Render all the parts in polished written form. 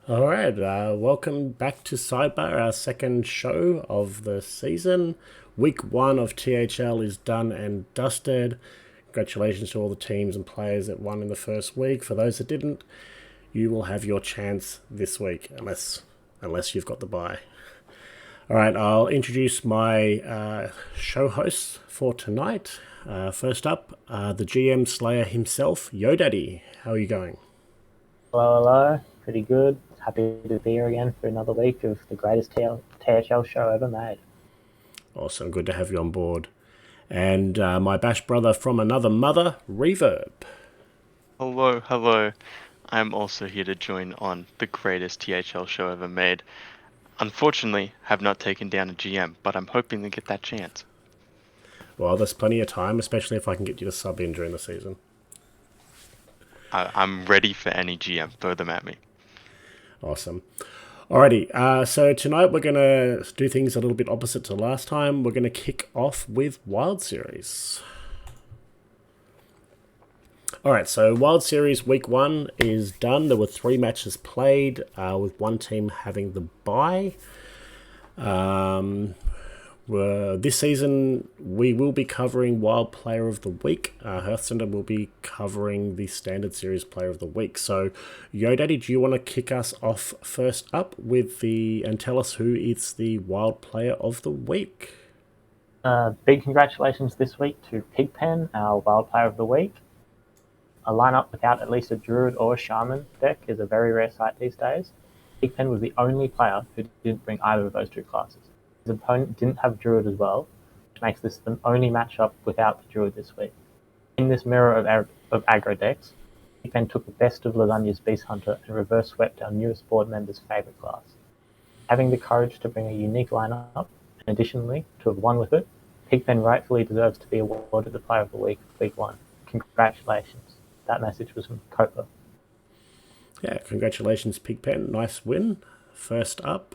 All right, welcome back to Sidebar, our second show of the season. Week one of THL is done and dusted. Congratulations to all the teams and players that won in the first week. For those that didn't, you will have your chance this week, unless you've got the bye. All right, I'll introduce my show hosts for tonight. First up, the GM Slayer himself, Yo Daddy. How are you going? Hello, hello. Pretty good. Happy to be here again for another week of the greatest THL show ever made. Awesome, good to have you on board. And my Bash brother from another mother, Reverb. Hello, hello. I'm also here to join on the greatest THL show ever made. Unfortunately, have not taken down a GM, but I'm hoping to get that chance. Well, there's plenty of time, especially if I can get you to sub in during the season. I'm ready for any GM. Throw them at me. Awesome. Alrighty, so tonight we're going to do things a little bit opposite to last time. We're going to kick off with Wild Series. Alright, so Wild Series week one is done. There were 3 matches played, with one team having the bye. This season, we will be covering Wild Player of the Week. Hearthstone will be covering the Standard Series Player of the Week. So, Yo Daddy, do you want to kick us off first up and tell us who is the Wild Player of the Week? Big congratulations this week to Pigpen, our wild player of the week. A lineup without at least a Druid or a Shaman deck is a very rare sight these days. Pigpen was the only player who didn't bring either of those two classes. His opponent didn't have Druid as well, which makes this the only matchup without the Druid this week. In this mirror of aggro decks, Pigpen took the best of Lasagna's Beast Hunter and reverse swept our newest board member's favourite class. Having the courage to bring a unique lineup, and additionally to have won with it, Pigpen rightfully deserves to be awarded the Player of the Week for Week 1. Congratulations. That message was from Copa. Yeah, congratulations, Pigpen. Nice win. First up.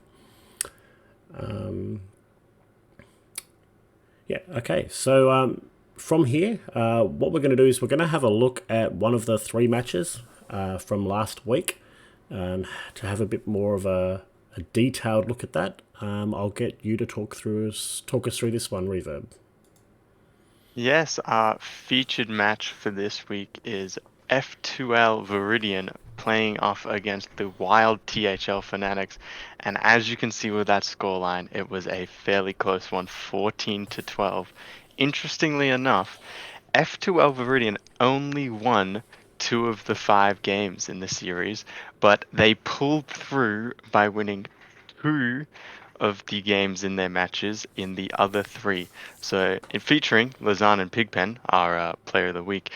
Yeah, okay. So from here, what we're going to do is we're going to have a look at one of the 3 matches from last week, and to have a bit more of a detailed look at that. I'll get you to talk us through this one, Reverb. Yes, our featured match for this week is F2L Viridian playing off against the Wild THL Fanatics. And as you can see with that scoreline, it was a fairly close one, 14 to 12. Interestingly enough, F2L Viridian only won 2 of the 5 games in the series, but they pulled through by winning 2 of the games in their matches in the other 3. So, in featuring Lazan and Pigpen, our player of the week,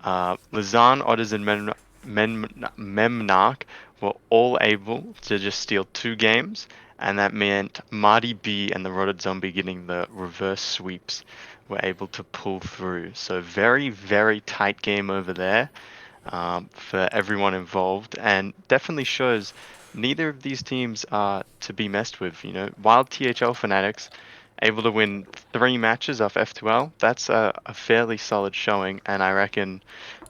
Lazan, Otters, and Memnarch were all able to just steal 2 games, and that meant Marty B and the Rotted Zombie getting the reverse sweeps were able to pull through. So, very, very tight game over there for everyone involved, and definitely shows neither of these teams are to be messed with. Wild THL Fanatics able to win 3 matches off F2L. That's a fairly solid showing, and I reckon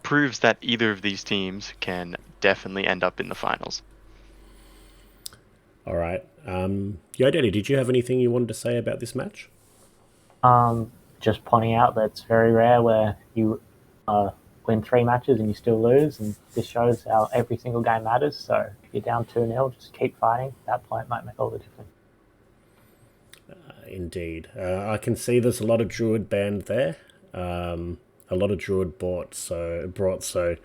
proves that either of these teams can definitely end up in the finals. All right. Yo Daddy, did you have anything you wanted to say about this match? Just pointing out that it's very rare where you win 3 matches and you still lose, and this shows how every single game matters. So if you're down 2-0, just keep fighting. That point might make all the difference. Indeed. I can see there's a lot of Druid banned there. A lot of Druid brought. So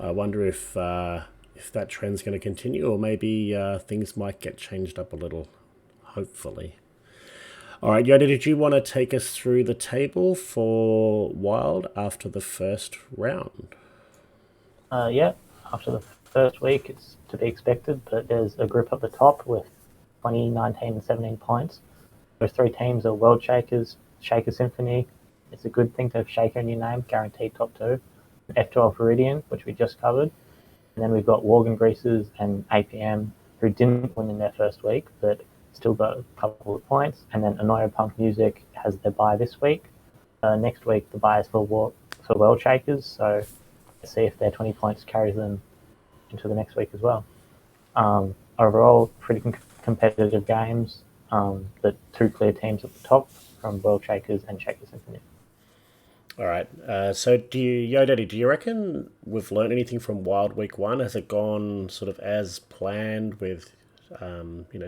I wonder if that trend's going to continue, or maybe things might get changed up a little. Hopefully. All right, Yoda, did you want to take us through the table for Wild after the first round? Yeah, after the first week, it's to be expected, but there's a group at the top with 20, 19, and 17 points. Those 3 teams are World Shakers, Shaker Symphony. It's a good thing to have Shaker in your name, guaranteed top 2. F12 Viridian, which we just covered. And then we've got Worgen Greases and APM, who didn't win in their first week, but still got a couple of points. And then Annoyo Punk Music has their bye this week. Next week, the bye is for World Shakers, so let's see if their 20 points carries them into the next week as well. overall, pretty competitive games. The two clear teams at the top from World Shakers and Shaker Symphony. All right. So, Daddy, do you reckon we've learned anything from Wild Week 1? Has it gone sort of as planned with,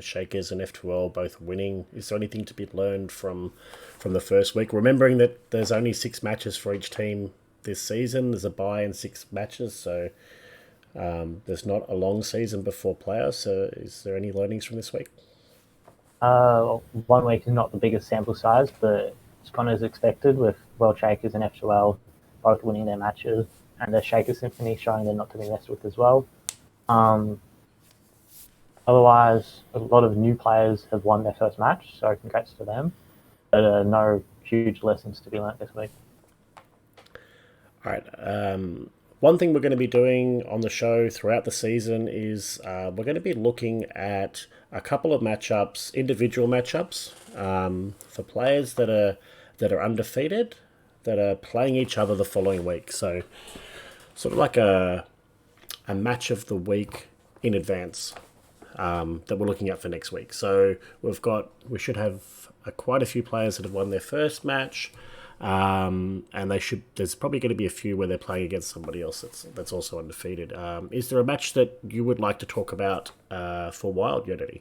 Shakers and F2L both winning? Is there anything to be learned from the first week? Remembering that there's only 6 matches for each team this season. There's a bye in 6 matches, so there's not a long season before playoffs. So, is there any learnings from this week? 1 week is not the biggest sample size, but it's gone as expected with World Shakers and F2L both winning their matches, and the Shaker Symphony showing they're not to be messed with as well. Um, Otherwise, a lot of new players have won their first match, so congrats to them. But no huge lessons to be learnt this week. All right. One thing we're going to be doing on the show throughout the season is we're going to be looking at a couple of matchups, individual matchups, for players that are undefeated, that are playing each other the following week. So, sort of like a match of the week in advance that we're looking at for next week. So we should have quite a few players that have won their first match. And there's probably going to be a few where they're playing against somebody else that's also undefeated. Is there a match that you would like to talk about for Wild, Yodity?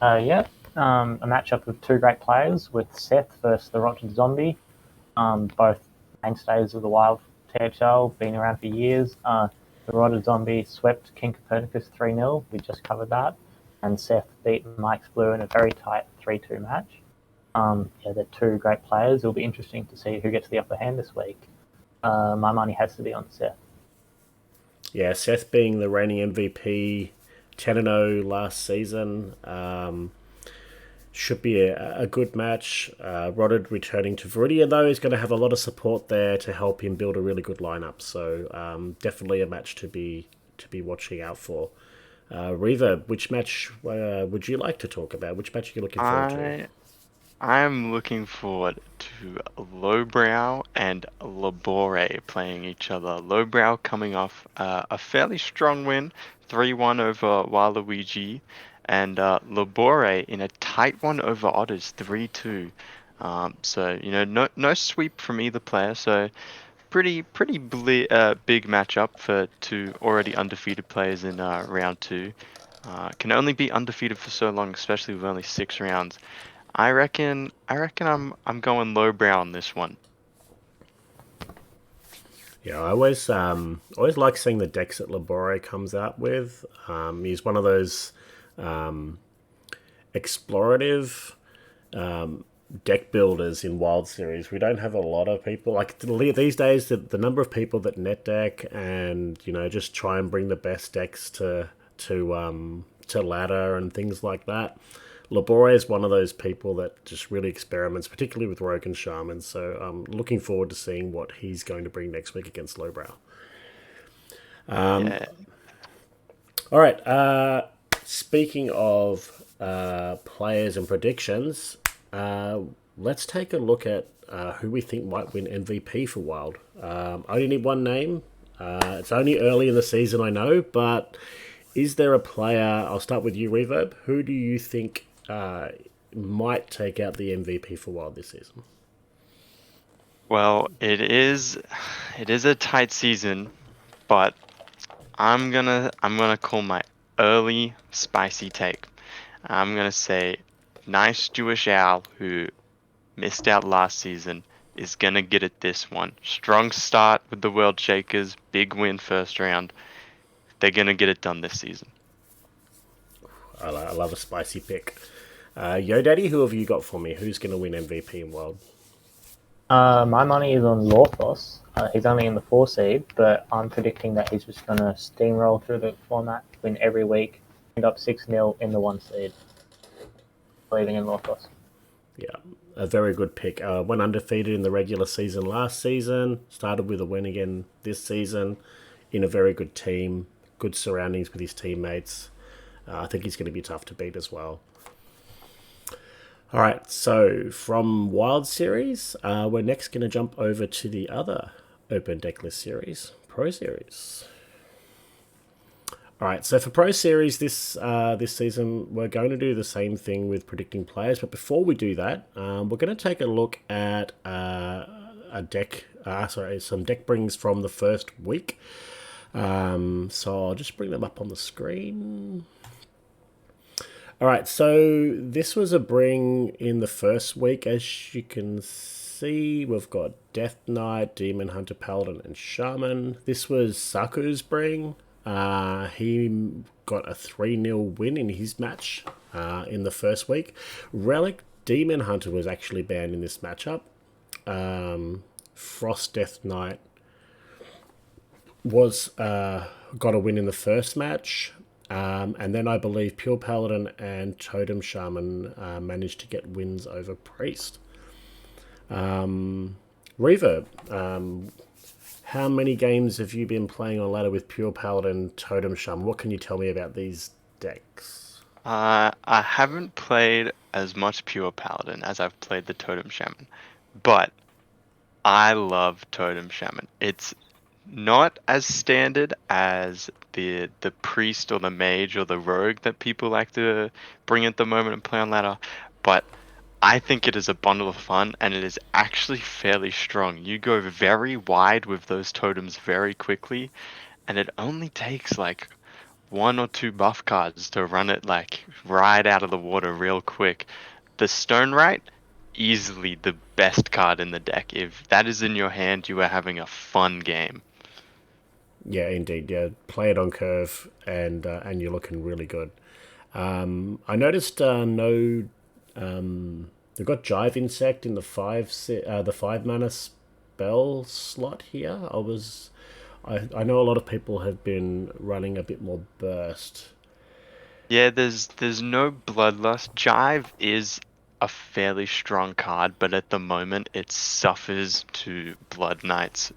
Yeah, a matchup of two great players with Seth versus the Rotten Zombie. Both mainstays of the Wild THL, been around for years. The Rotten Zombie swept King Copernicus 3-0. We just covered that. And Seth beat Mike's Blue in a very tight 3-2 match. They're two great players. It'll be interesting to see who gets the upper hand this week. My money has to be on Seth. Yeah, Seth being the reigning MVP, 10-0 last season. Should be a good match. Rodded returning to Viridian, though, is going to have a lot of support there to help him build a really good lineup. So definitely a match to be watching out for. Reverb, which match would you like to talk about? Which match are you looking forward to? I'm looking forward to Lowbrow and Labore playing each other. Lowbrow coming off a fairly strong win, 3-1 over Waluigi, and Labore in a tight one over Otters, 3-2. So no sweep from either player. So pretty big matchup for two already undefeated players in round 2. Can only be undefeated for so long, especially with only 6 rounds. I reckon I'm going lowbrow on this one. Yeah, I always like seeing the decks that Labore comes out with. He's one of those explorative deck builders in Wild Series. We don't have a lot of people like these days. The number of people that net deck and just try and bring the best decks to ladder and things like that. Labore is one of those people that just really experiments, particularly with Rogue and Shaman. So I'm looking forward to seeing what he's going to bring next week against Lowbrow. Yeah. All right. Speaking of players and predictions, let's take a look at who we think might win MVP for Wild. I only need one name. It's only early in the season, I know, but is there a player? I'll start with you, Reverb. Who do you think might take out the MVP for Wild this season? Well, it is a tight season, but I'm gonna call my early spicy take. I'm gonna say Nice Jewish Owl, who missed out last season, is gonna get it this one. Strong start with the World Shakers, big win first round. They're gonna get it done this season. I love a spicy pick. Yo Daddy, who have you got for me? Who's going to win MVP in Wild? My money is on Lorthos. He's only in the 4 seed, but I'm predicting that he's just going to steamroll through the format, win every week, end up 6-0 in the 1 seed. Believing in Lorthos. Yeah, a very good pick. Went undefeated in the regular season last season. Started with a win again this season in a very good team. Good surroundings with his teammates. I think he's going to be tough to beat as well. All right, so from Wild Series, we're next going to jump over to the other Open Decklist Series, Pro Series. All right, so for Pro Series this season, we're going to do the same thing with predicting players. But before we do that, we're going to take a look at some deck brings from the first week. So I'll just bring them up on the screen. All right, so this was a bring in the first week. As you can see, we've got Death Knight, Demon Hunter, Paladin, and Shaman. This was Saku's bring. He got a 3-0 win in his match in the first week. Relic Demon Hunter was actually banned in this matchup. Frost Death Knight was got a win in the first match. And then I believe Pure Paladin and Totem Shaman managed to get wins over Priest. Reverb, how many games have you been playing on ladder with Pure Paladin, Totem Shaman? What can you tell me about these decks? I haven't played as much Pure Paladin as I've played the Totem Shaman, but I love Totem Shaman. It's not as standard as the priest or the mage or the rogue that people like to bring at the moment and play on ladder, but I think it is a bundle of fun and it is actually fairly strong. You go very wide with those totems very quickly, and it only takes like one or two buff cards to run it like right out of the water real quick. The Stone Right, easily the best card in the deck. If that is in your hand, you are having a fun game. Yeah, indeed. Yeah, play it on curve, and you're looking really good. I noticed no. They've got Jive Insect in the the 5 mana spell slot here. I know a lot of people have been running a bit more burst. Yeah, there's no Bloodlust. Jive is a fairly strong card, but at the moment it suffers to Blood Knight's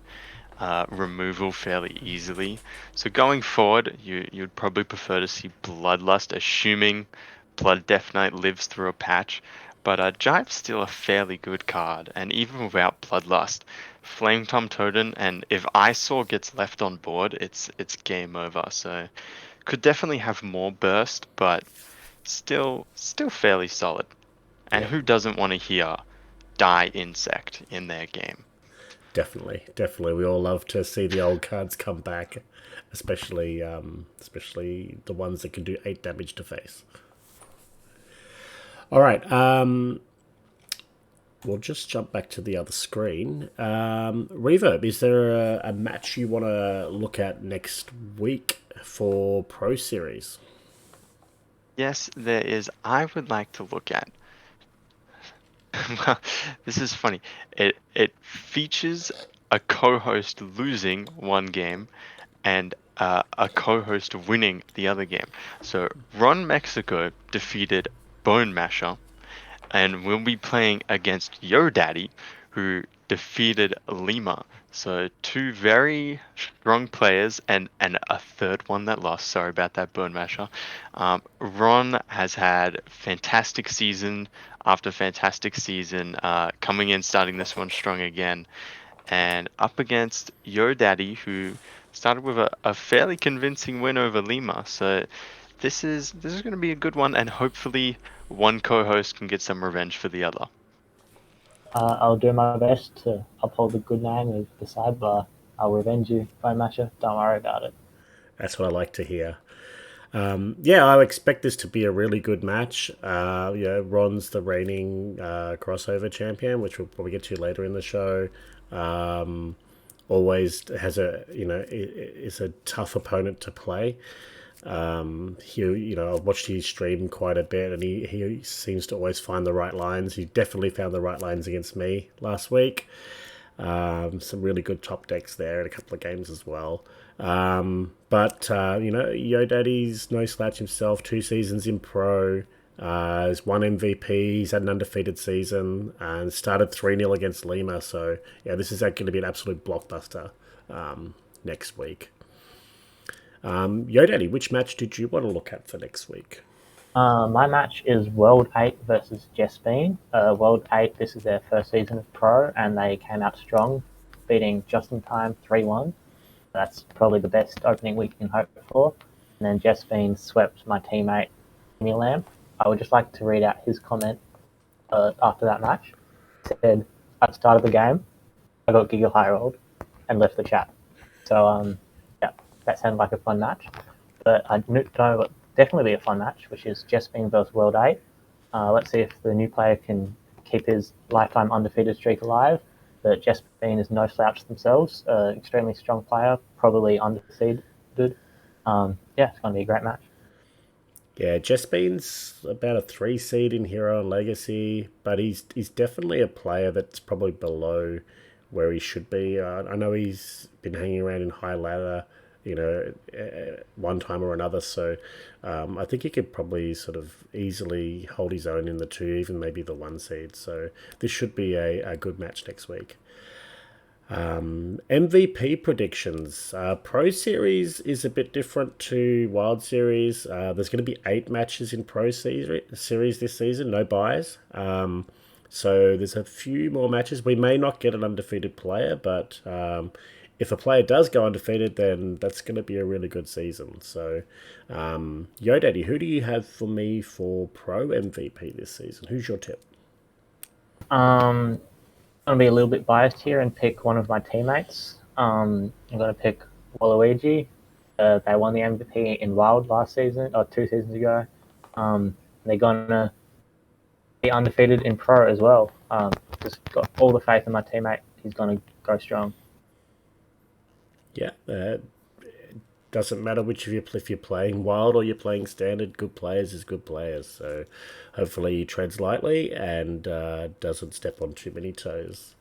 removal fairly easily. So going forward, you'd probably prefer to see Bloodlust, assuming Blood Death Knight lives through a patch. But Jive's still a fairly good card, and even without Bloodlust, Flame Tom Totem and if Eyesore gets left on board, it's game over. So could definitely have more burst, but still fairly solid. And Yeah, who doesn't want to hear Die Insect in their game? definitely, definitely. We all love to see the old cards come back, especially the ones that can do 8 damage to face. All right. We'll just jump back to the other screen. Reverb, is there a match you want to look at next week for Pro Series? Yes, there is. I would like to look at. Well, this is funny. It features a co-host losing one game and a co-host winning the other game. So Ron Mexico defeated Bone Masher, and we'll be playing against Yo Daddy, who defeated Lima. So two very strong players and a third one that lost. Sorry about that, Bone Masher. Ron has had fantastic season after fantastic season, coming in, starting this one strong again, and up against Yo Daddy, who started with a fairly convincing win over Lima. So this is going to be a good one, and hopefully one co-host can get some revenge for the other. I'll do my best to uphold the good name of the sidebar. I'll revenge you, Bone Masher. Don't worry about it. That's what I like to hear. Yeah, I expect this to be a really good match. Ron's the reigning crossover champion, which we'll probably get to later in the show. Always has is a tough opponent to play. I've watched his stream quite a bit, and he seems to always find the right lines. He definitely found the right lines against me last week. Some really good top decks there in a couple of games as well. Yo Daddy's no slouch himself. 2 seasons in pro. He's won MVP. He's had an undefeated season and started 3-0 against Lima. So yeah, this is going to be an absolute blockbuster next week. Yo Daddy, which match did you want to look at for next week? My match is World 8 versus Jess Bean. World 8, this is their first season of pro, and they came out strong, beating Just in Time 3-1. That's probably the best opening we can hope for. and then Jess Bean swept my teammate Jimmy Lamb. I would just like to read out his comment after that match. He said, at the start of the game, I got Giga High rolled and left the chat. So, yeah, that sounded like a fun match. But I know what definitely be a fun match, which is Jess Bean versus World 8. Let's see if the new player can keep his lifetime undefeated streak alive. But Jess Bean is no slouch themselves. Extremely strong player, probably undefeated. Yeah, it's going to be a great match. Yeah, Jess Bean's about a 3 seed in Hero and Legacy, but he's definitely a player that's probably below where he should be. I know he's been hanging around in high ladder, one time or another. So I think he could probably sort of easily hold his own in the 2, even maybe the 1 seed. So this should be a good match next week. MVP predictions. Pro Series is a bit different to Wild Series. There's going to be 8 matches in Pro Series this season, no buys. So there's a few more matches. We may not get an undefeated player, but if a player does go undefeated, then that's going to be a really good season. So, Yo Daddy, who do you have for me for Pro MVP this season? Who's your tip? I'm going to be a little bit biased here and pick one of my teammates. I'm going to pick Waluigi. They won the MVP in Wild last season, or 2 seasons ago. They're going to be undefeated in Pro as well. Just got all the faith in my teammate. He's going to go strong. Yeah, doesn't matter which of you, if you're playing Wild or you're playing Standard, good players is good players. So hopefully he treads lightly and doesn't step on too many toes.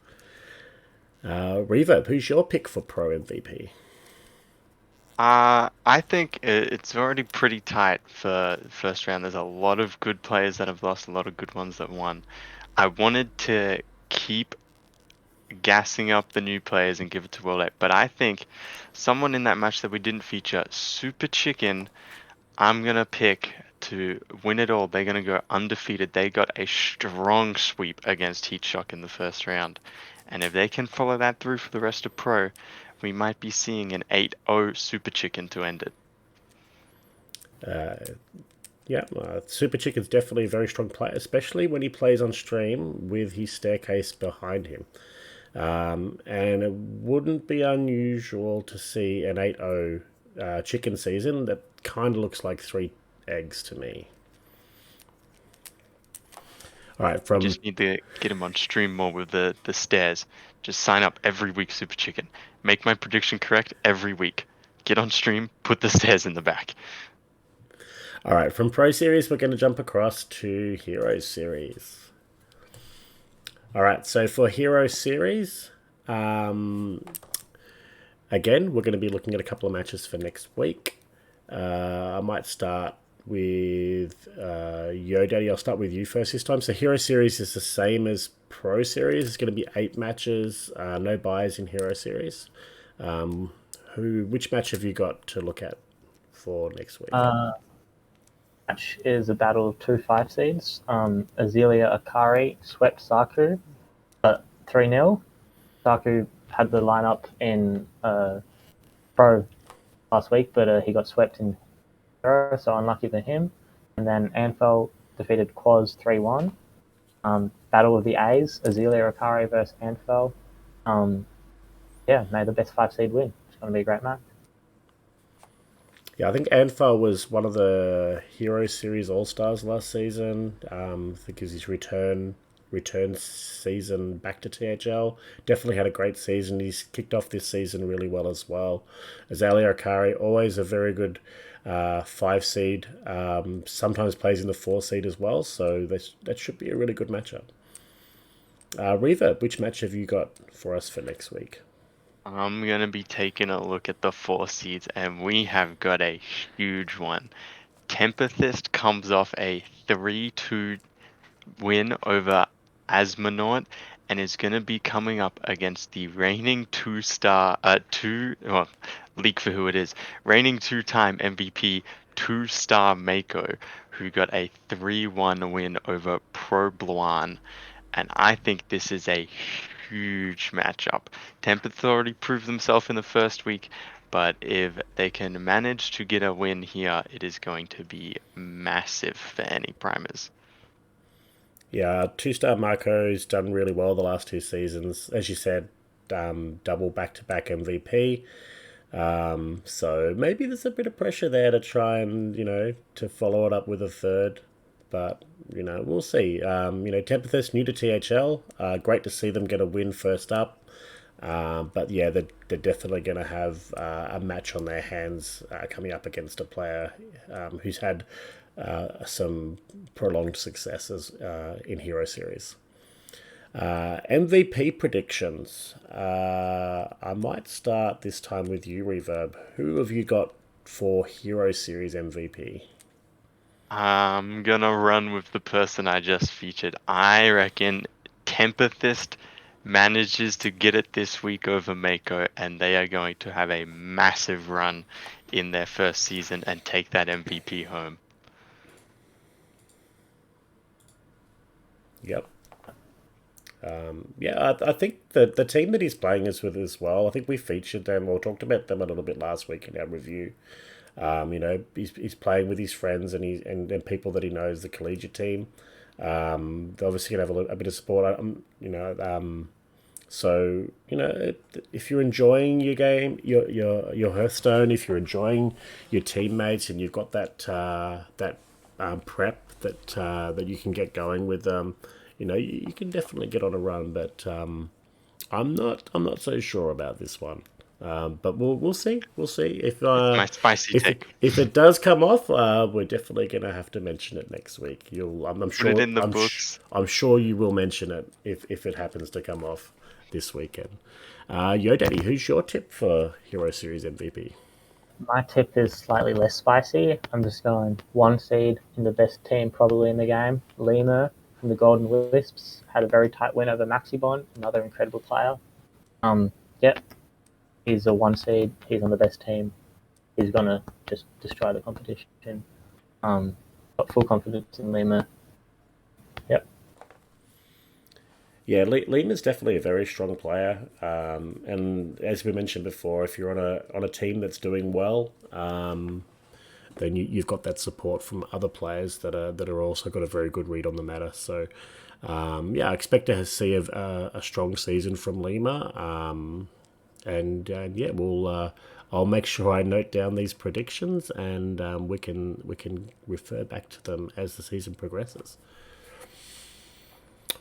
Reverb, who's your pick for Pro MVP? I think it's already pretty tight for first round. There's a lot of good players that have lost, a lot of good ones that won. I wanted to keep gassing up the new players and give it to World 8, but I think someone in that match that we didn't feature, Super Chicken, I'm going to pick to win it all. They're going to go undefeated. They got a strong sweep against Heat Shock in the first round. And if they can follow that through for the rest of Pro, we might be seeing an 8-0 Super Chicken to end it. Yeah, Super Chicken's definitely a very strong player, especially when he plays on stream with his staircase behind him. And it wouldn't be unusual to see an 8-0 chicken season. That kind of looks like 3 eggs to me. All right, from Just need to get him on stream more with the stairs. Just sign up every week, Super Chicken. Make my prediction correct every week. Get on stream, put the stairs in the back. All right, from Pro Series, we're going to jump across to Hero Series. All right, so for Hero Series, again, we're going to be looking at a couple of matches for next week. I might start with Yo Daddy. I'll start with you first this time. So Hero Series is the same as Pro Series. It's going to be 8 matches, no buys in Hero Series. Which match have you got to look at for next week? Match is a battle of 2 5 seeds. Azealia Akari swept Saku 3-0. Saku had the lineup in Pro last week, but he got swept in Hero, so unlucky for him. And then Anfel defeated Quaz 3-1. Battle of the A's, Azealia Akari versus Anfel. Yeah, may the best 5 seed win. It's going to be a great match. Yeah, I think Anfar was one of the Hero Series All-Stars last season. I think it was his return season back to THL. Definitely had a great season. He's kicked off this season really well as well. Azalia Akari, always a very good 5 seed. Sometimes plays in the 4 seed as well, so that should be a really good matchup. Reverb, which match have you got for us for next week? I'm going to be taking a look at the 4 seeds, and we have got a huge one. Tempethist comes off a 3-2 win over Asmonaut and is going to be coming up against the reigning leak for who it is, reigning 2-time MVP 2-star Mako, who got a 3-1 win over Pro Bluan. And I think this is a huge matchup. Tempest already proved themselves in the first week, but if they can manage to get a win here, it is going to be massive for any primers. Yeah, two-star Marco's done really well the last 2 seasons. As you said, double back-to-back MVP. So maybe there's a bit of pressure there to try and, to follow it up with a third. But, we'll see. Tempest new to THL. Great to see them get a win first up. But yeah, they're definitely going to have a match on their hands coming up against a player who's had some prolonged successes in Hero Series. MVP predictions. I might start this time with you, Reverb. Who have you got for Hero Series MVP? I'm gonna run with the person I just featured. I reckon Tempest manages to get it this week over Mako, and they are going to have a massive run in their first season and take that MVP home. Yep. I think that the team that he's playing is with as well. I think we featured them or talked about them a little bit last week in our review. He's playing with his friends and people that he knows, the collegiate team. They're obviously gonna have a bit of support. So if you're enjoying your game, your Hearthstone, if you're enjoying your teammates, and you've got that prep that you can get going with, you can definitely get on a run. But I'm not so sure about this one. But we'll see. We'll see if It's my spicy take. if it does come off. We're definitely gonna have to mention it next week. I'm Put it sure. in the books. I'm sure you will mention it if it happens to come off this weekend. Yo, Daddy, who's your tip for Hero Series MVP? My tip is slightly less spicy. I'm just going 1 seed in the best team probably in the game. Lima from the Golden Wisps had a very tight win over Maxibon, another incredible player. Yep, he's a 1 seed. He's on the best team. He's gonna just destroy the competition. Got full confidence in Lima. Yep. Yeah, Lima's definitely a very strong player, and as we mentioned before, if you're on a team that's doing well, then you've got that support from other players that are also got a very good read on the matter. So, I expect to see a strong season from Lima, and yeah, I'll make sure I note down these predictions, and we can refer back to them as the season progresses.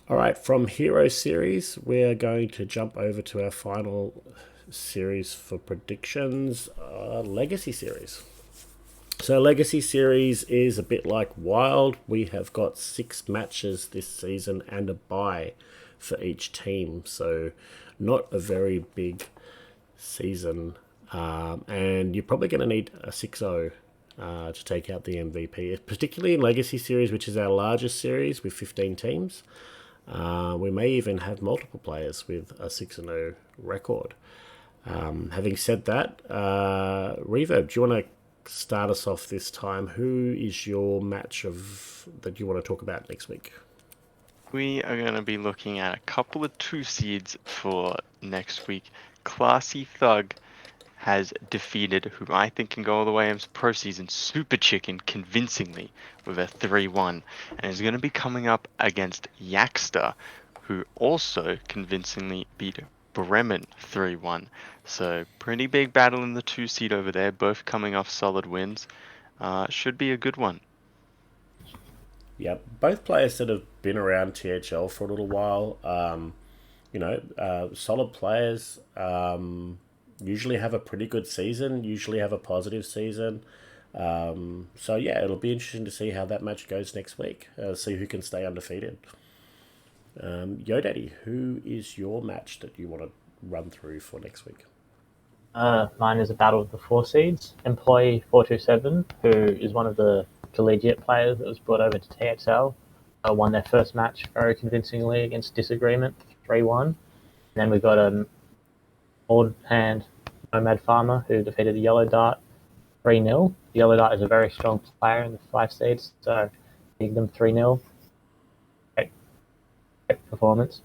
All right, from Hero Series, we're going to jump over to our final series for predictions, Legacy Series. So Legacy Series is a bit like Wild. We have got 6 matches this season and a bye for each team. So not a very big season. And you're probably going to need a 6-0 to take out the MVP, particularly in Legacy Series, which is our largest series with 15 teams. We may even have multiple players with a 6-0 record. Having said that, Reverb, do you want to start us off this time? Who is your match that you want to talk about next week? We are going to be looking at a couple of 2 seeds for next week. Classy Thug has defeated who I think can go all the way in pro season, Super Chicken, convincingly with a 3-1, and is going to be coming up against Yakster, who also convincingly beat Bremen 3-1. So pretty big battle in the 2 seed over there, both coming off solid wins. Should be a good one. Yep, both players that have been around THL for a little while. Solid players. Usually have a pretty good season, usually have a positive season. So yeah, it'll be interesting to see how that match goes next week. See who can stay undefeated. Yo Daddy, who is your match that you want to run through for next week? Mine is a battle of the 4 seeds. Employee 427, who is one of the collegiate players that was brought over to THL, won their first match very convincingly against Disagreement 3-1. Then we got Old Hand Nomad Farmer, who defeated the Yellow Dart 3-0. Yellow Dart is a very strong player in the 5 seeds, so beat them 3-0. Great performance.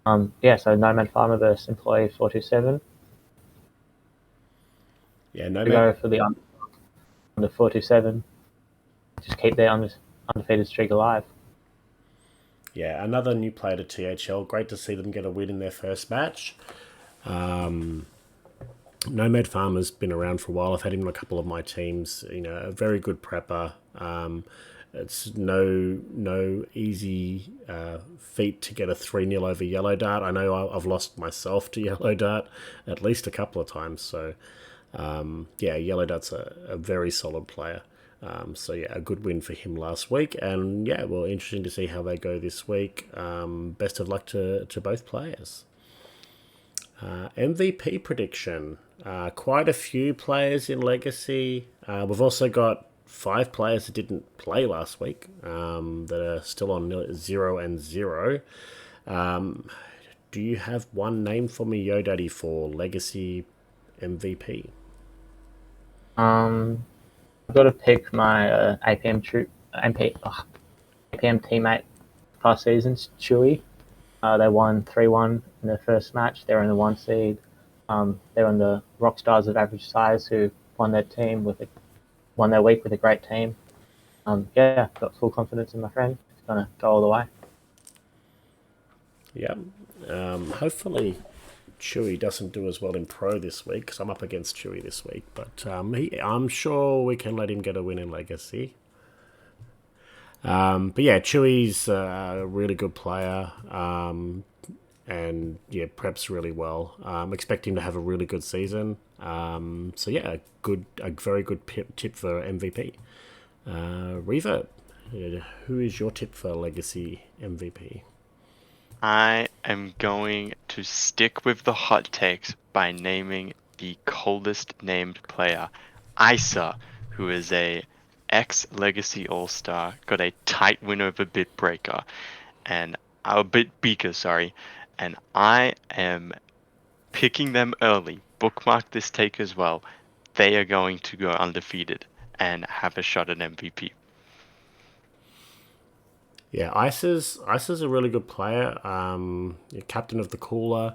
So Nomad Farmer versus Employee 427. Yeah, to go for the under 427. Just keep their undefeated streak alive. Yeah, another new player to THL. Great to see them get a win in their first match. Nomad Farmer's been around for a while. I've had him in a couple of my teams. A very good prepper. It's no easy feat to get a 3-0 over Yellow Dart. I know I've lost myself to Yellow Dart at least a couple of times. So, Yellow Dart's a very solid player. A good win for him last week. And, interesting to see how they go this week. Best of luck to both players. MVP prediction. Quite a few players in Legacy. We've also got 5 players that didn't play last week that are still on 0-0. Do you have one name for me, YoDaddy, for Legacy MVP? I've got to pick my APM teammate past seasons, Chewy. They won 3-1 in their first match. They were in the 1 seed. They're on the Rockstars of average size who won their week with a great team. Got full confidence in my friend. He's gonna go all the way. Yeah. Hopefully Chewy doesn't do as well in Pro this week because I'm up against Chewy this week. But I'm sure we can let him get a win in Legacy. Chewy's a really good player. Preps really well. Expect him to have a really good season. A very good tip for MVP. Reverb, who is your tip for Legacy MVP? I am going to stick with the hot takes by naming the coldest named player, Isa, who is a ex-Legacy All-Star, got a tight win over Bitbreaker, and Bitbeaker, sorry, and I am picking them early. Bookmark this take as well. They are going to go undefeated and have a shot at MVP. Yeah, Isa's a really good player. Captain of the Cooler.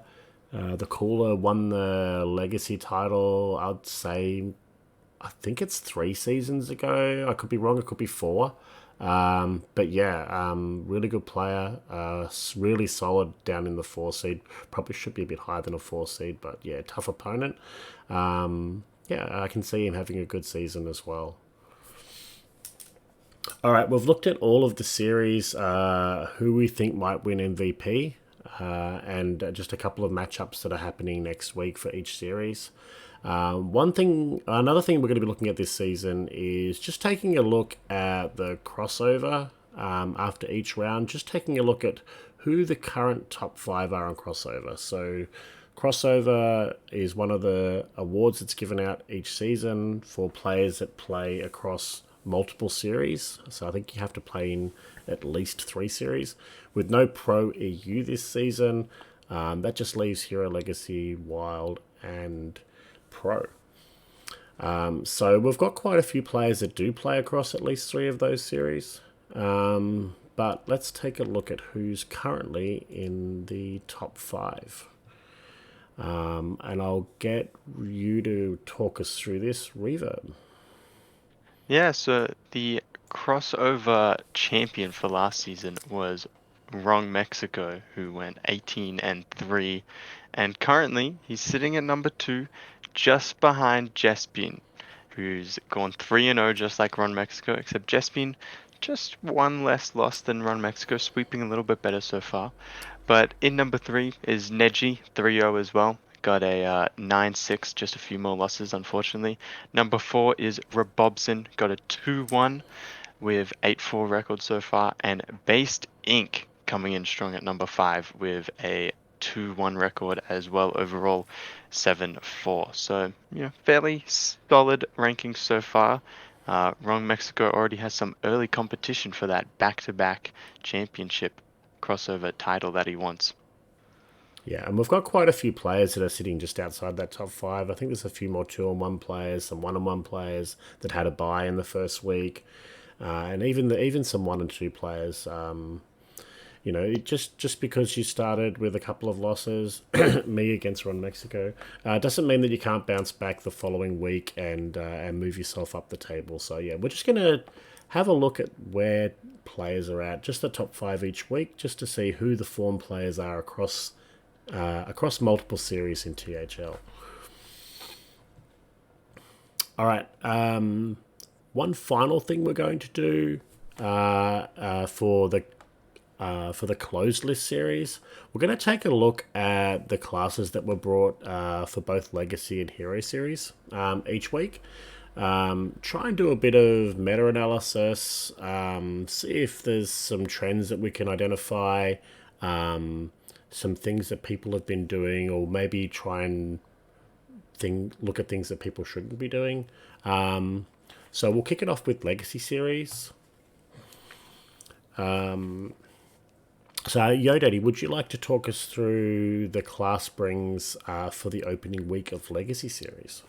The Cooler won the Legacy title, I'd say, I think it's 3 seasons ago. I could be wrong, it could be 4. Really good player. Really solid down in the 4 seed. Probably should be a bit higher than a 4 seed, but yeah, tough opponent. I can see him having a good season as well. All right, we've looked at all of the series, who we think might win MVP, and just a couple of matchups that are happening next week for each series. Another thing we're going to be looking at this season is just taking a look at the crossover after each round, just taking a look at who the current top 5 are on crossover. So crossover is one of the awards that's given out each season for players that play across multiple series. So I think you have to play in at least 3 series. With no Pro EU this season, that just leaves Hero Legacy, Wild, and Pro. So we've got quite a few players that do play across at least 3 of those series. But let's take a look at who's currently in the top 5. And I'll get you to talk us through this, Reverb. Yeah, so the crossover champion for last season was Wrong Mexico, who went 18-3, and currently he's sitting at number 2, just behind Jespin, who's gone 3-0 just like Ron Mexico, except Jespin just 1 less loss than Ron Mexico, sweeping a little bit better so far. But in number 3 is Neji, 3-0 as well. Got a 9-6, just a few more losses, unfortunately. Number 4 is Robobson, got a 2-1 with 8-4 record so far. And Based Inc. coming in strong at number 5 with a 2-1 record as well, overall 7-4. So, fairly solid rankings so far. Wrong Mexico already has some early competition for that back-to-back championship crossover title that he wants. Yeah, and we've got quite a few players that are sitting just outside that top 5. I think there's a few more 2-on-1 players, some 1-on-1 players that had a bye in the first week, and even some 1 and 2 players. just because you started with a couple of losses, me against Ron Mexico, doesn't mean that you can't bounce back the following week and move yourself up the table. So yeah, we're just gonna have a look at where players are at, just the top five each week, just to see who the form players are across multiple series in THL. All right. One final thing we're going to do for the closed list series, we're going to take a look at the classes that were brought for both Legacy and Hero series each week. Try and do a bit of meta analysis, see if there's some trends that we can identify, some things that people have been doing, or maybe try and look at things that people shouldn't be doing. So we'll kick it off with Legacy series. So, Yodaddy, would you like to talk us through the class brings for the opening week of Legacy series?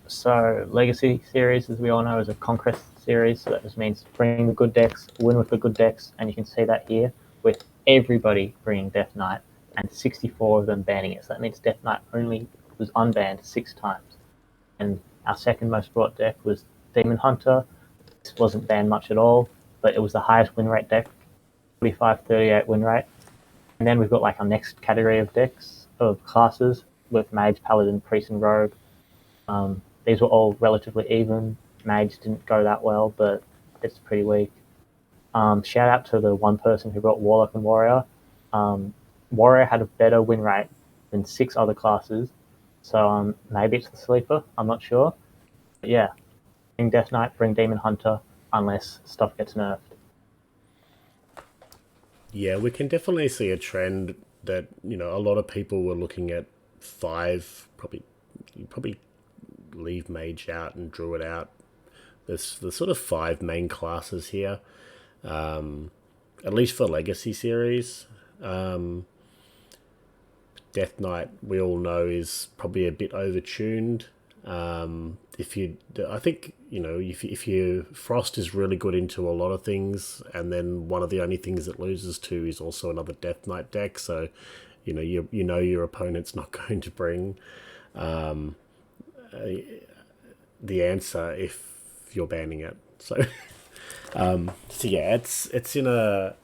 So Legacy series, as we all know, is a conquest series. So that just means bringing the good decks, win with the good decks, and you can see that here with everybody bringing Death Knight and 64 of them banning it. So that means Death Knight only was unbanned 6 times. And our second most brought deck was Demon Hunter. This wasn't banned much at all, but it was the highest win rate deck, 45-38 win rate. And then we've got like our next category of decks, of classes, with Mage, Paladin, Priest, and Rogue. These were all relatively even. Mage didn't go that well, but it's pretty weak. Shout out to the one person who brought Warlock and Warrior. Warrior had a better win rate than 6 other classes, so maybe it's the sleeper. I'm not sure. But yeah, bring Death Knight, bring Demon Hunter, unless stuff gets nerfed. Yeah, we can definitely see a trend that a lot of people were looking at 5. Probably leave Mage out and Druid out. There's the sort of 5 main classes here, at least for Legacy series. Death Knight, we all know, is probably a bit overtuned. I think if you Frost is really good into a lot of things, and then one of the only things it loses to is also another Death Knight deck. So, your opponent's not going to bring the answer if you're banning it. So, so yeah, it's in a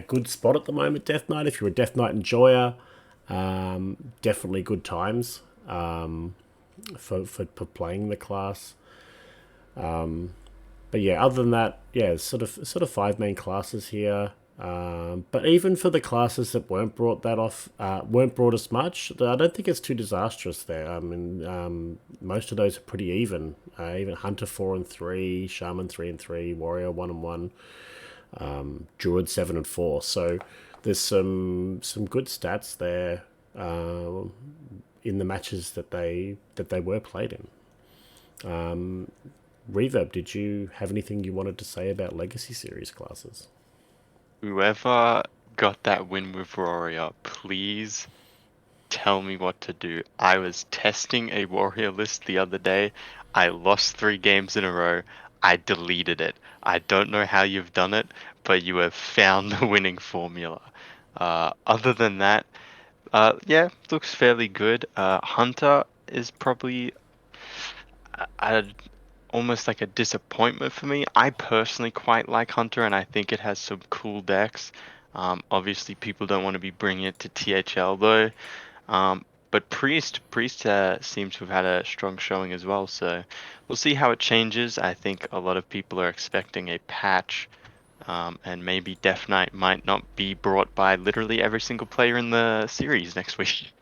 good spot at the moment. Death Knight, if you're a Death Knight enjoyer, definitely good times for playing the class. But yeah, other than that, yeah, sort of 5 main classes here. But even for the classes that weren't brought as much, I don't think it's too disastrous there. I mean, most of those are pretty even. Even Hunter 4 and 3, Shaman 3 and 3, Warrior 1 and 1, Druid 7 and 4. So there's some good stats there in the matches that they were played in. Reverb, did you have anything you wanted to say about Legacy Series classes? Whoever got that win with Warrior, please tell me what to do. I was testing a Warrior list the other day. I lost 3 games in a row. I deleted it. I don't know how you've done it, but you have found the winning formula. Other than that, yeah, looks fairly good. Hunter is probably almost like a disappointment for me. I personally quite like Hunter, and I think it has some cool decks. Obviously, people don't want to be bringing it to THL though. But Priest seems to have had a strong showing as well. So we'll see how it changes. I think a lot of people are expecting a patch, and maybe Death Knight might not be brought by literally every single player in the series next week.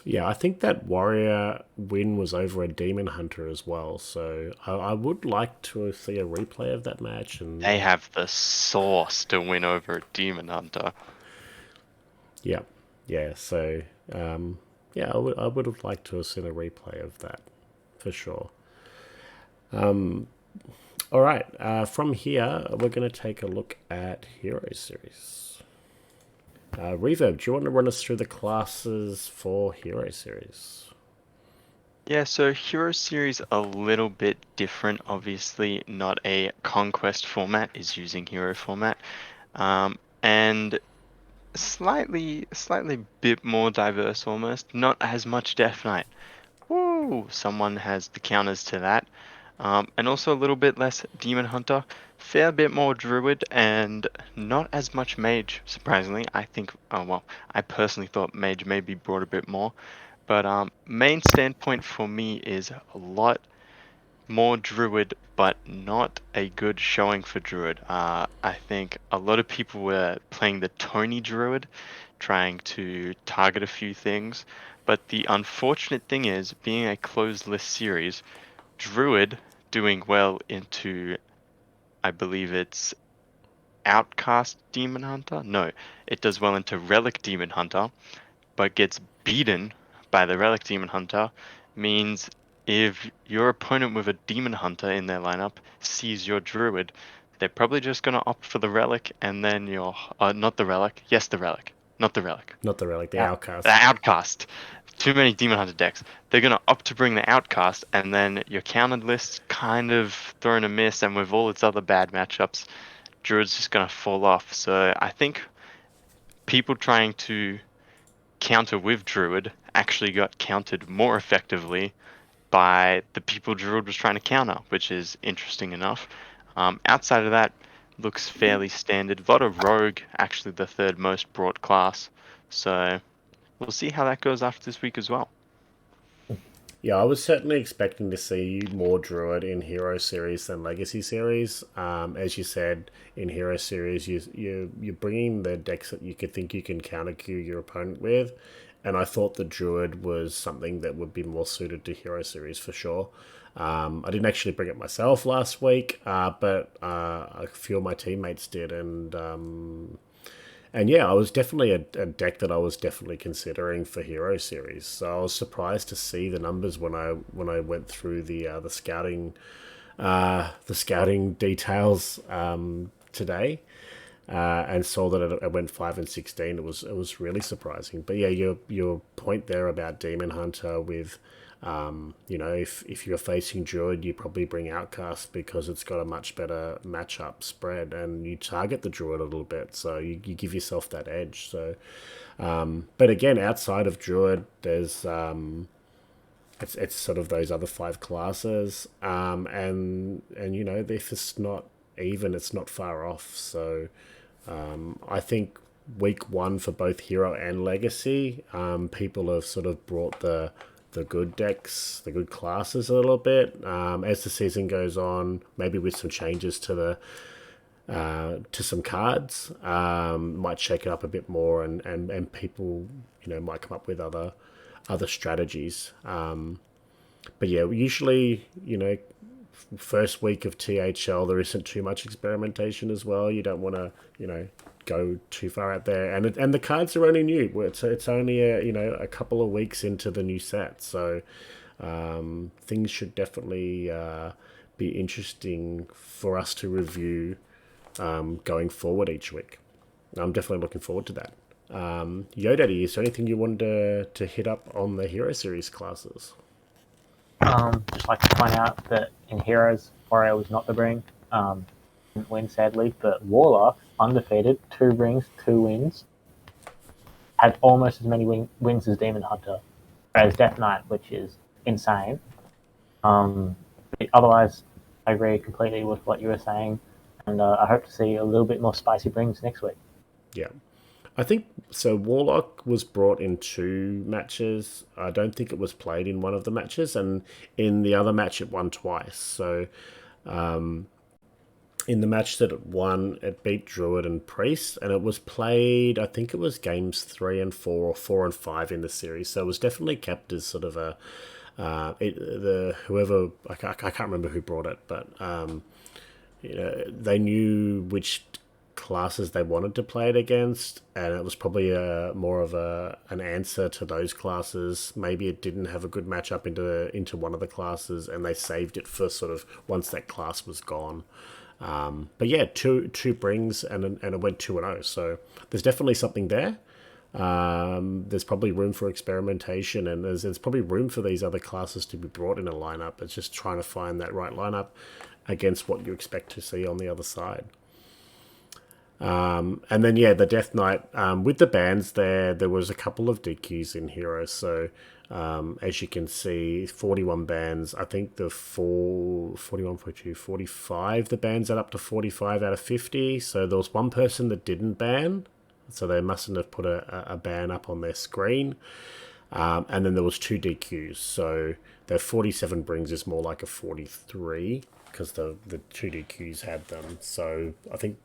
Yeah, I think that Warrior win was over a Demon Hunter as well. So I would like to see a replay of that match. And They have the sauce to win over Demon Hunter. yeah, yeah. So yeah, I would have liked to have seen a replay of that for sure. All right, from here we're going to take a look at Hero Series. Reverb, do you want to run us through the classes for Hero Series? Yeah, so Hero Series a little bit different. Obviously, not a conquest format, is using hero format. And slightly bit more diverse almost. Not as much Death Knight. Woo! Someone has the counters to that. And also a little bit less Demon Hunter, fair bit more Druid, and not as much Mage, surprisingly. I think, oh well, I personally thought Mage maybe brought a bit more. But main standpoint for me is a lot more Druid, but not a good showing for Druid. I think a lot of people were playing the Tony Druid, trying to target a few things. But the unfortunate thing is, being a closed list series, Druid doing well into, I believe it's Outcast Demon Hunter? No, it does well into Relic Demon Hunter, but gets beaten by the Relic Demon Hunter means if your opponent with a Demon Hunter in their lineup sees your Druid, they're probably just going to opt for the Relic and then your. Not the Relic. Yes, the Relic. Not the Relic. Not the relic, the Yeah. The outcast. Outcast. Too many Demon Hunter decks. They're going to opt to bring the Outcast, and then your countered list kind of thrown a miss, and with all its other bad matchups, Druid's just going to fall off. So I think people trying to counter with Druid actually got countered more effectively by the people Druid was trying to counter, which is interesting enough. Outside of that, looks fairly standard. A lot of Rogue, actually the third most brought class. So we'll see how that goes after this week as well. Yeah, I was certainly expecting to see more Druid in Hero Series than Legacy Series. As you said, in Hero Series, you're bringing the decks that you could think you can counter queue your opponent with, and I thought the Druid was something that would be more suited to Hero Series for sure. I didn't actually bring it myself last week, but a few of my teammates did, and yeah, I was definitely a deck that I was definitely considering for Hero Series. So I was surprised to see the numbers when I went through the scouting details today, and saw that it went 5 and 16. It was really surprising. But yeah, your point there about Demon Hunter with if you're facing Druid, you probably bring Outcast because it's got a much better matchup spread, and you target the Druid a little bit, so you give yourself that edge. So, but again, outside of Druid, there's it's sort of those other five classes, and if it's not even, it's not far off. So, I think week one for both Hero and Legacy, people have sort of brought the good decks, the good classes a little bit. As the season goes on, maybe with some changes to some cards, might shake it up a bit more, and people might come up with other strategies. But yeah, usually first week of THL, there isn't too much experimentation as well. You don't want to, go too far out there, and the cards are only new. It's only a couple of weeks into the new set, so things should definitely be interesting for us to review going forward each week. I'm definitely looking forward to that. Yodaddy, is there anything you wanted to hit up on the Hero Series classes? Just like to point out that in Heroes, Warrior was not the bring. Didn't win sadly, but Warlock, undefeated, 2 rings, 2 wins, had almost as many wins as Demon Hunter, as Death Knight, which is insane. Otherwise, I agree completely with what you were saying, and I hope to see a little bit more spicy brings next week. Yeah. I think so. Warlock was brought in 2 matches. I don't think it was played in one of the matches, and in the other match, it won twice. So, in the match that it won, it beat Druid and Priest, and it was played. I think it was games 3 and 4 or 4 and 5 in the series. So it was definitely kept as sort of a whoever I can't remember who brought it, but they knew which classes they wanted to play it against, and it was probably more of an answer to those classes. Maybe it didn't have a good matchup into one of the classes, and they saved it for sort of once that class was gone. But yeah, two brings, and it went 2-0. So there's definitely something there. There's probably room for experimentation, and there's probably room for these other classes to be brought in a lineup. It's just trying to find that right lineup against what you expect to see on the other side. And then the Death Knight with the bans there was a couple of DQs in Heroes. So as you can see, 41 bans. I think the 41, 42, 45, the bans add up to 45 out of 50. So there was one person that didn't ban, so they mustn't have put a ban up on their screen. And then there was 2 DQs. So the 47 brings is more like a 43 because the 2 DQs had them. So I think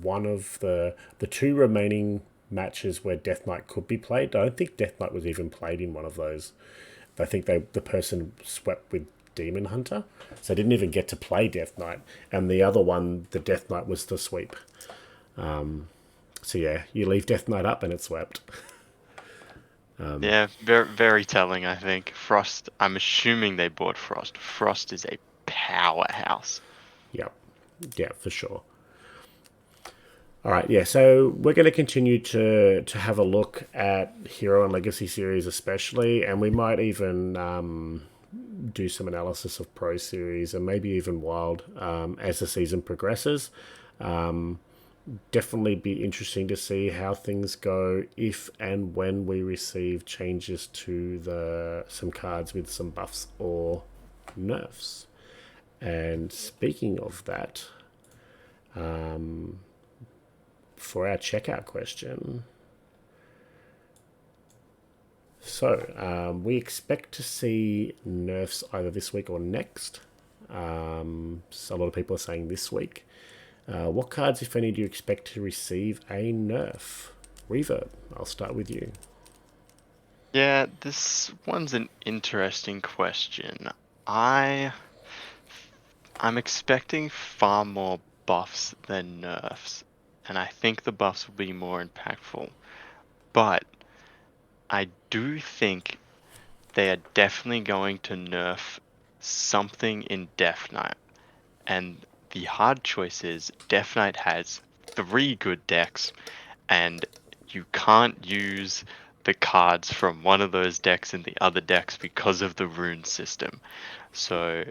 one of the 2 remaining matches where Death Knight could be played, I don't think Death Knight was even played in one of those. I think the person swept with Demon Hunter, so didn't even get to play Death Knight. And the other one, the Death Knight was the sweep. So you leave Death Knight up and it's swept. Yeah, very very telling. I think Frost. I'm assuming they bought Frost. Frost is a powerhouse. Yeah, for sure. All right, so we're going to continue to have a look at Hero and Legacy series especially, and we might even do some analysis of Pro series and maybe even Wild as the season progresses. Definitely be interesting to see how things go if and when we receive changes to some cards with some buffs or nerfs. And speaking of that, for our checkout question. So, we expect to see nerfs either this week or next. So a lot of people are saying this week. What cards, if any, do you expect to receive a nerf? Reverb, I'll start with you. Yeah, this one's an interesting question. I'm expecting far more buffs than nerfs, and I think the buffs will be more impactful. But I do think they are definitely going to nerf something in Death Knight. And the hard choice is Death Knight has 3 good decks, and you can't use the cards from one of those decks in the other decks because of the rune system. So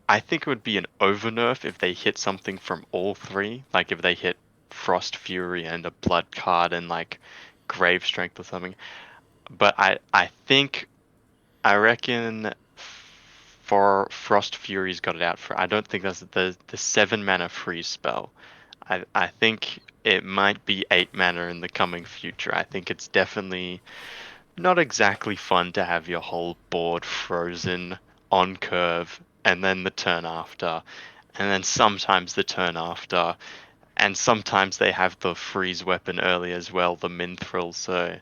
I think it would be an over nerf if they hit something from all 3, like if they hit Frost Fury and a Blood card and like Grave Strength or something. But I reckon for Frost Fury's got it out for. I don't think that's the 7 mana freeze spell. I think it might be 8 mana in the coming future. I think it's definitely not exactly fun to have your whole board frozen on curve and then the turn after, and then sometimes the turn after, and sometimes they have the freeze weapon early as well, the Mithril. So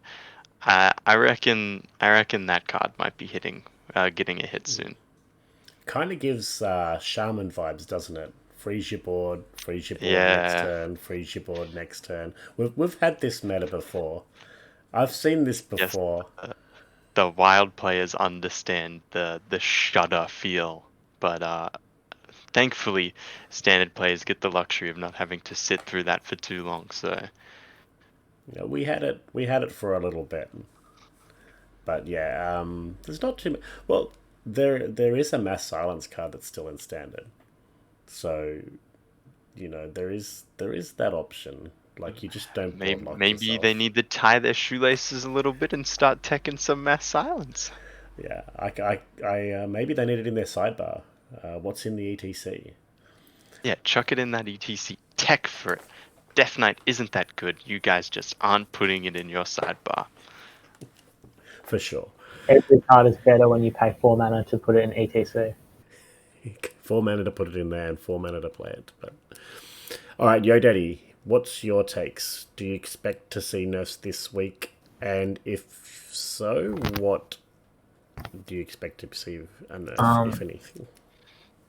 I reckon that card might be getting a hit soon. Kind of gives Shaman vibes, doesn't it? Freeze your board next Yeah, turn, freeze your board next turn. We've had this meta before. I've seen this yes. before. The wild players understand the shudder feel, but thankfully, standard players get the luxury of not having to sit through that for too long. So We had it for a little bit, but there's not too much. Well, there is a mass silence card that's still in standard, so there is that option. Like you just don't board lock maybe they yourself. need to tie their shoelaces a little bit and start teching some mass silence. Yeah, maybe they need it in their sidebar. What's in the ETC? Yeah, chuck it in that ETC. Tech for it. Death Knight isn't that good. You guys just aren't putting it in your sidebar. For sure. Every card is better when you pay 4 mana to put it in ETC. 4 mana to put it in there and 4 mana to play it. But all right, Yo Daddy, what's your takes? Do you expect to see nerfs this week? And if so, what do you expect to see a nerf, if anything?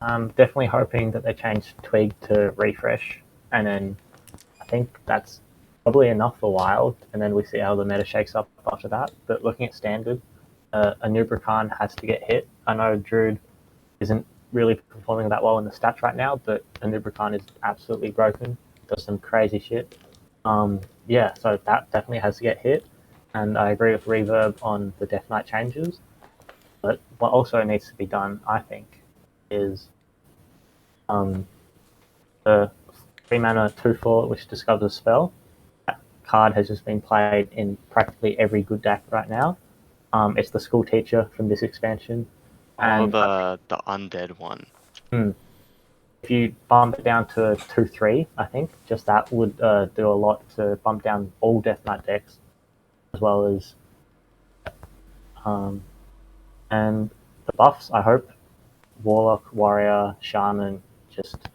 I'm definitely hoping that they change Twig to refresh, and then I think that's probably enough for Wild, and then we see how the meta shakes up after that. But looking at Standard, a Nubrakan has to get hit. I know Druid isn't really performing that well in the stats right now, but a Nubrakan is absolutely broken, does some crazy shit. So that definitely has to get hit, and I agree with Reverb on the Death Knight changes. But what also needs to be done, I think, is the 3-mana 2/4, which discovers a spell. That card has just been played in practically every good deck right now. It's the school teacher from this expansion. Oh, And the undead one. if you bump it down to 2/3, I think just that would do a lot to bump down all Death Knight decks, as well as and the buffs. I hope Warlock, Warrior, Shaman, just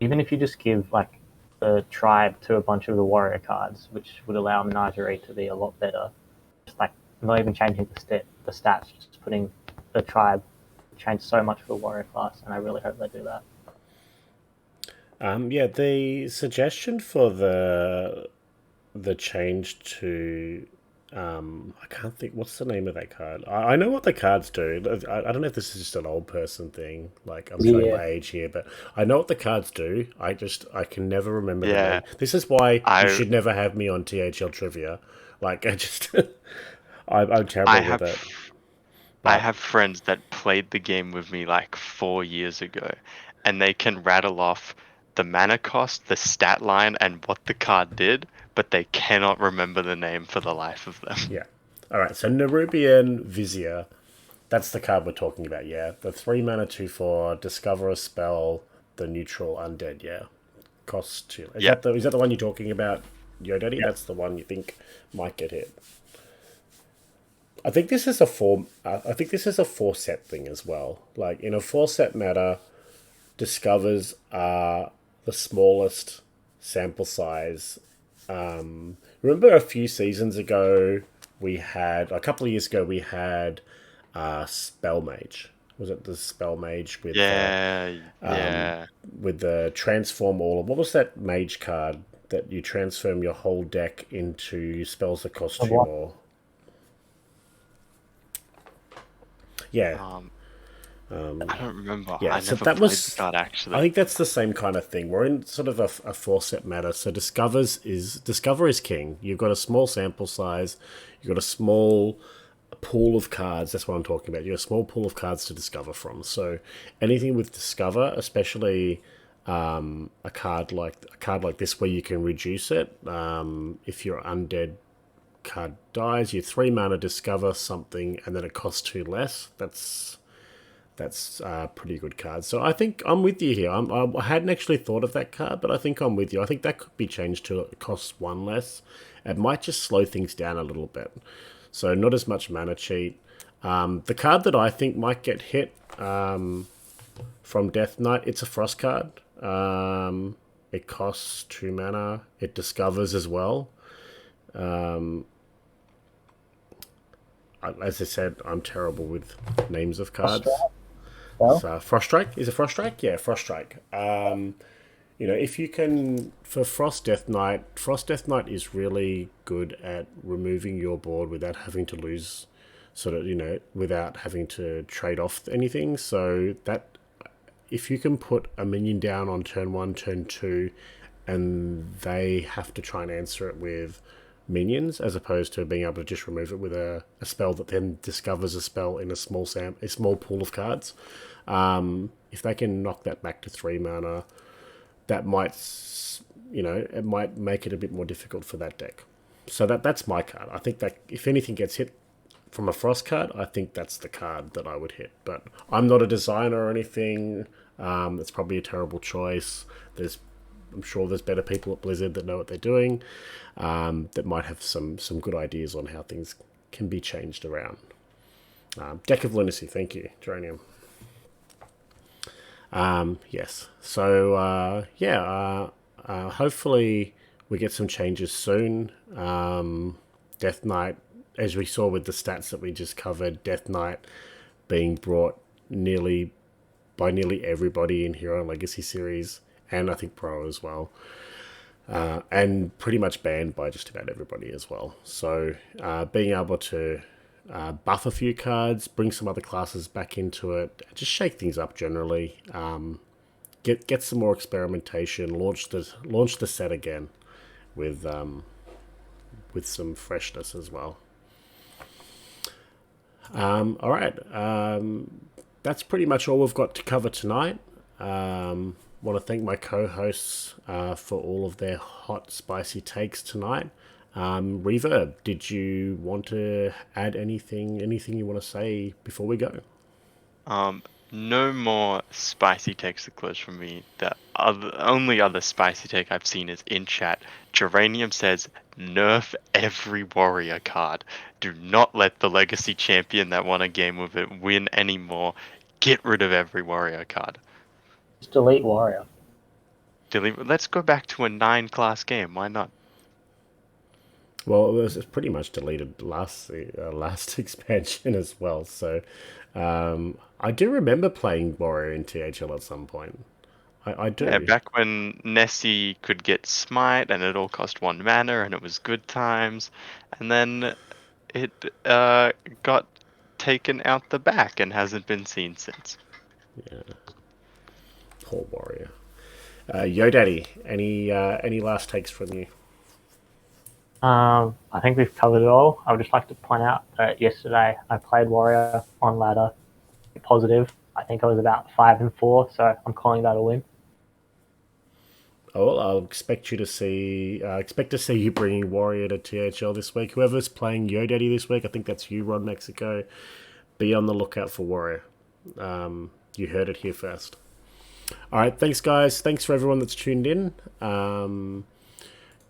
even if you just give like the tribe to a bunch of the warrior cards, which would allow Menagerie to be a lot better. Just like not even changing the stats, just putting the tribe change so much for the warrior class, and I really hope they do that. Yeah, the suggestion for the change to I can't think what's the name of that card. I know what the cards do. I don't know if this is just an old person thing. Like I'm showing Yeah. my age here, but I know what the cards do. I can never remember the Yeah, name. This is why you I should never have me on THL trivia. Like I just I'm I terrible with have it. I But have friends that played the game with me like 4 years ago, and they can rattle off the mana cost, the stat line, and what the card did, but they cannot remember the name for the life of them. yeah. All right. So Nerubian Vizier. That's the card we're talking about, yeah. The 3-mana 2/4, discover a spell, the neutral undead, yeah. Costs 2. Yeah, Is that the one you're talking about, Yodaddy? Yeah. That's the one you think might get hit. I think this is a four. I think this is a 4-set thing as well. Like in a 4-set meta, discovers are the smallest sample size. Remember a few seasons ago, a couple of years ago, we had Spell Mage. Was it the Spell Mage yeah, yeah. with the transform all of what was that mage card that you transform your whole deck into spells that cost Of 2 what? more? Yeah, I don't remember. yeah. I So never that played the was. card I actually. think that's the same kind of thing. We're in sort of a 4-set meta. So discover is king. You've got a small sample size. You've got a small pool of cards. That's what I'm talking about. You have a small pool of cards to discover from. So anything with discover, especially a card like this where you can reduce it. If your undead card dies, you 3-mana discover something, and then it costs 2 less. That's a pretty good card. So I think I'm with you here. I hadn't actually thought of that card, but I think I'm with you. I think that could be changed to it costs 1 less. It might just slow things down a little bit. So not as much mana cheat. The card that I think might get hit from Death Knight, it's a Frost card. It costs 2 mana. It discovers as well. As I said, I'm terrible with names of cards. Well, So Frost Strike, is it Frost Strike? Yeah, Frost Strike. If you can for Frost Death Knight is really good at removing your board without having to lose, without having to trade off anything. So that if you can put a minion down on turn 1, turn 2, and they have to try and answer it with minions as opposed to being able to just remove it with a spell that then discovers a spell in a small pool of cards. If they can knock that back to 3 mana, that might it might make it a bit more difficult for that deck. So that's my card. I think that if anything gets hit from a Frost card, I think that's the card that I would hit. But I'm not a designer or anything. It's probably a terrible choice. I'm sure there's better people at Blizzard that know what they're doing, that might have some good ideas on how things can be changed around. Deck of Lunacy, thank you, Geranium. Yes. So hopefully we get some changes soon. Death Knight, as we saw with the stats that we just covered, Death Knight being brought by nearly everybody in Hero and Legacy series, and I think Pro as well, and pretty much banned by just about everybody as well. So being able to buff a few cards, bring some other classes back into it, just shake things up generally, get some more experimentation, launch the set again with some freshness as well. All right, that's pretty much all we've got to cover tonight. want to thank my co-hosts for all of their hot, spicy takes tonight. Reverb, did you want to add anything you want to say before we go? No more spicy takes to close from me. Only other spicy take I've seen is in chat. Geranium says, nerf every warrior card. Do not let the legacy champion that won a game with it win anymore. Get rid of every warrior card. Just delete Warrior. Let's go back to a 9-class game. Why not? Well, it was pretty much deleted last expansion as well. So I do remember playing Warrior in THL at some point. I do. Yeah, back when Nessie could get smite and it all cost 1 mana and it was good times, and then it got taken out the back and hasn't been seen since. Yeah. Poor Warrior. Yo Daddy, any last takes from you? I think we've covered it all. I would just like to point out that yesterday I played Warrior on ladder. Positive. I think I was about 5-4, so I'm calling that a win. Oh, well, I'll expect to see you bringing Warrior to THL this week. Whoever's playing Yo Daddy this week, I think that's you, Rod Mexico. Be on the lookout for Warrior. You heard it here first. All right, thanks, guys. Thanks for everyone that's tuned in.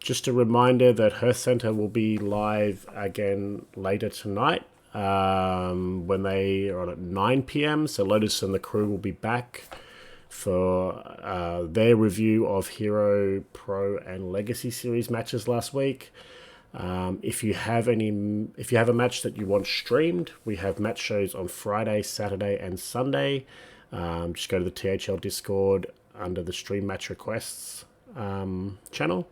Just a reminder that Hearth Center will be live again later tonight when they are on at 9 p.m. So Lotus and the crew will be back for their review of Hero, Pro, and Legacy Series matches last week. If you have a match that you want streamed, we have match shows on Friday, Saturday, and Sunday. Just go to the THL Discord under the Stream Match Requests channel.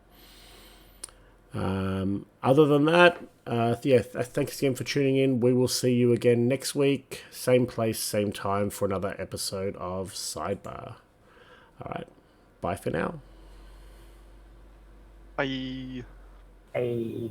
Other than that, thanks again for tuning in. We will see you again next week, same place, same time, for another episode of Sidebar. All right, bye for now. Bye. Hey.